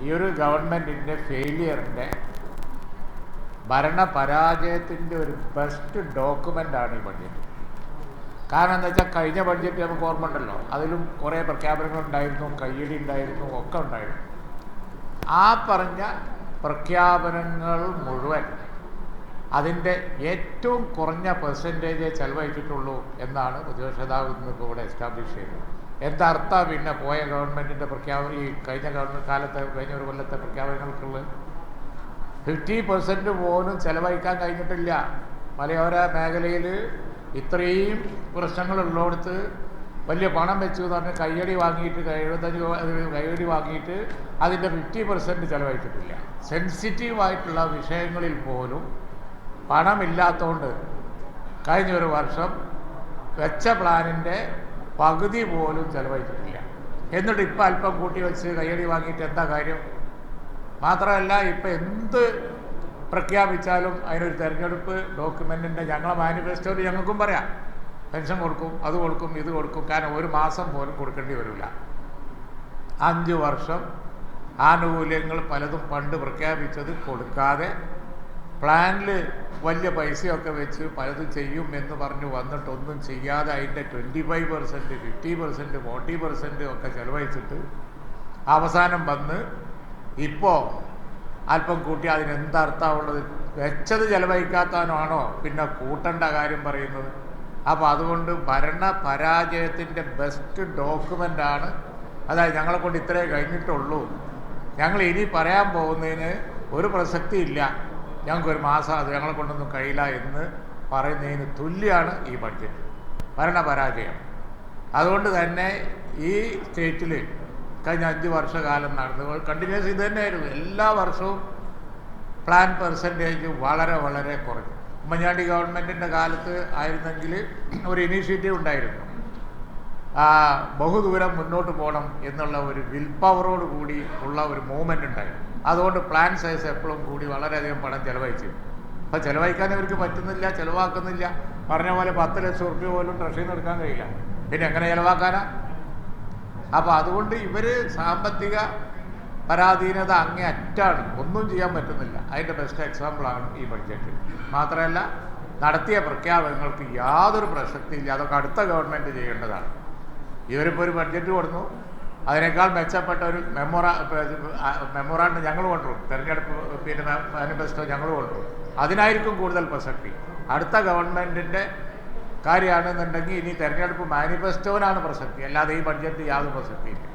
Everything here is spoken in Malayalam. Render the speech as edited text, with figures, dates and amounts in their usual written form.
ഈ ഒരു ഗവൺമെൻറ്റിൻ്റെ ഫെയിലിയറിൻ്റെ ഭരണപരാജയത്തിൻ്റെ ഒരു ബെസ്റ്റ് ഡോക്യുമെൻ്റാണ് ഈ ബഡ്ജറ്റ്. കാരണം എന്താ വെച്ചാൽ കഴിഞ്ഞ ബഡ്ജറ്റ് നമുക്ക് ഓർമ്മ ഉണ്ടല്ലോ, അതിലും കുറേ പ്രഖ്യാപനങ്ങളുണ്ടായിരുന്നു, കയ്യടി ഉണ്ടായിരുന്നു, ഒക്കെ ഉണ്ടായിരുന്നു. ആ പറഞ്ഞ പ്രഖ്യാപനങ്ങൾ മുഴുവൻ അതിൻ്റെ ഏറ്റവും കുറഞ്ഞ പെർസെൻറ്റേജേ ചെലവഴിച്ചിട്ടുള്ളൂ എന്നാണ് പ്രതിപക്ഷ നേതാവ് ഇന്നിപ്പോൾ ഇവിടെ എസ്റ്റാബ്ലിഷ് ചെയ്തത്. എന്തർത്ഥം പിന്നെ പോയ ഗവൺമെൻറ്റിൻ്റെ പ്രഖ്യാപനം, ഈ കഴിഞ്ഞ ഗവൺമെൻറ് കാലത്തെ കഴിഞ്ഞ ഒരു കൊല്ലത്തെ പ്രഖ്യാപനങ്ങൾക്കുള്ള 50% പോലും ചെലവഴിക്കാൻ കഴിഞ്ഞിട്ടില്ല. മലയോര മേഖലയിൽ ഇത്രയും പ്രശ്നങ്ങളുള്ളിടത്ത് വലിയ പണം വെച്ചു എന്ന് പറഞ്ഞ് കയ്യടി വാങ്ങിയിട്ട് 75 കയ്യടി വാങ്ങിയിട്ട് അതിൻ്റെ 50% ചെലവഴിച്ചിട്ടില്ല. സെൻസിറ്റീവായിട്ടുള്ള വിഷയങ്ങളിൽ പോലും പണമില്ലാത്തതുകൊണ്ട് കഴിഞ്ഞ ഒരു വർഷം വെച്ച പ്ലാനിൻ്റെ പകുതി പോലും ചെലവഴിച്ചിട്ടില്ല. എന്നിട്ട് ഇപ്പം അല്പം കൂട്ടി വെച്ച് കയ്യടി വാങ്ങിയിട്ട് എന്താ കാര്യം? മാത്രമല്ല ഇപ്പം എന്ത് പ്രഖ്യാപിച്ചാലും അതിനൊരു തെരഞ്ഞെടുപ്പ് ഡോക്യുമെൻറ്റിൻ്റെ ഞങ്ങളെ മാനിഫെസ്റ്റോയിൽ ഞങ്ങൾക്കും പറയാം, പെൻഷൻ കൊടുക്കും, അത് കൊടുക്കും, ഇത് കൊടുക്കും. കാരണം ഒരു മാസം പോലും കൊടുക്കേണ്ടി വരില്ല. 5 വർഷം ആനുകൂല്യങ്ങൾ പലതും പണ്ട് പ്രഖ്യാപിച്ചത് കൊടുക്കാതെ പ്ലാനിൽ വലിയ പൈസയൊക്കെ വെച്ച് പലതും ചെയ്യും എന്ന് പറഞ്ഞ് വന്നിട്ടൊന്നും ചെയ്യാതെ അതിൻ്റെ 25%, 50%, 40% ഒക്കെ ചെലവഴിച്ചിട്ട് അവസാനം വന്ന് ഇപ്പോൾ അല്പം കൂട്ടി അതിനെന്തർത്ഥമുള്ളത്? വെച്ചത് ചെലവഴിക്കാത്തവനാണോ പിന്നെ കൂട്ടേണ്ട കാര്യം പറയുന്നത്? അപ്പോൾ അതുകൊണ്ട് ഭരണപരാജയത്തിൻ്റെ ബെസ്റ്റ് ഡോക്യുമെൻ്റാണ്. അതായത് ഞങ്ങളെ കൊണ്ട് ഇത്രേ കഴിഞ്ഞിട്ടുള്ളൂ, ഞങ്ങൾ ഇനി പറയാൻ പോകുന്നതിന് ഒരു പ്രസക്തിയില്ല, ഞങ്ങൾക്കൊരു മാസം അത് ഞങ്ങളെ കൊണ്ടൊന്നും കഴിയില്ല എന്ന് പറയുന്നതിന് തുല്യമാണ് ഈ ബഡ്ജറ്റ്. ഭരണപരാജയം. അതുകൊണ്ട് തന്നെ ഈ സ്റ്റേറ്റിൽ കഴിഞ്ഞ 5 വർഷക്കാലം നടന്നത് കണ്ടിന്യൂസ് ഇത് തന്നെയായിരുന്നു. എല്ലാ വർഷവും പ്ലാൻ പെർസെൻറ്റേജ് വളരെ വളരെ കുറഞ്ഞു. ഉമ്മൻചാണ്ടി ഗവൺമെൻറ്റിൻ്റെ കാലത്ത് ആയിരുന്നെങ്കിൽ ഒരു ഇനീഷ്യേറ്റീവ് ഉണ്ടായിരുന്നു, ബഹുദൂരം മുന്നോട്ട് പോകണം എന്നുള്ള ഒരു വിൽ പവറോട് കൂടി ഉള്ള ഒരു മൂവ്മെൻ്റ് ഉണ്ടായിരുന്നു. അതുകൊണ്ട് പ്ലാൻ സൈസ് എപ്പോഴും കൂടി വളരെയധികം പണം ചിലവഴിച്ചു. അപ്പോൾ ചിലവഴിക്കാൻ ഇവർക്ക് പറ്റുന്നില്ല, ചിലവാക്കുന്നില്ല. പറഞ്ഞ പോലെ 10 ലക്ഷം റുപ്യ പോലും ട്രഷറിയിൽ നിന്ന് എടുക്കാൻ കഴിയില്ല, പിന്നെ എങ്ങനെ ചിലവാക്കാനാ? അപ്പോൾ അതുകൊണ്ട് ഇവർ സാമ്പത്തിക പരാധീനത അങ്ങേ അറ്റാണ്, ഒന്നും ചെയ്യാൻ പറ്റുന്നില്ല. അതിൻ്റെ ബെസ്റ്റ് എക്സാമ്പിളാണ് ഈ ബഡ്ജറ്റ്. മാത്രമല്ല നടത്തിയ പ്രഖ്യാപനങ്ങൾക്ക് യാതൊരു പ്രസക്തിയില്ല. അതൊക്കെ അടുത്ത ഗവൺമെൻറ് ചെയ്യേണ്ടതാണ്. ഇവരിപ്പോൾ ഒരു ബഡ്ജറ്റ് കൊടുന്നു, അതിനേക്കാൾ മെച്ചപ്പെട്ട ഒരു മെമ്മോറാണ്ട് ഞങ്ങൾ കൊണ്ടുവരും, തെരഞ്ഞെടുപ്പ് പിന്നെ മാനിഫെസ്റ്റോ ഞങ്ങൾ കൊണ്ടുവരും. അതിനായിരിക്കും കൂടുതൽ പ്രസക്തി. അടുത്ത ഗവൺമെൻറ്റിൻ്റെ കാര്യമാണെന്നുണ്ടെങ്കിൽ ഇനി തെരഞ്ഞെടുപ്പ് മാനിഫെസ്റ്റോനാണ് പ്രസക്തി, അല്ലാതെ ഈ ബഡ്ജറ്റ് യാതൊരു പ്രസക്തിയില്ല.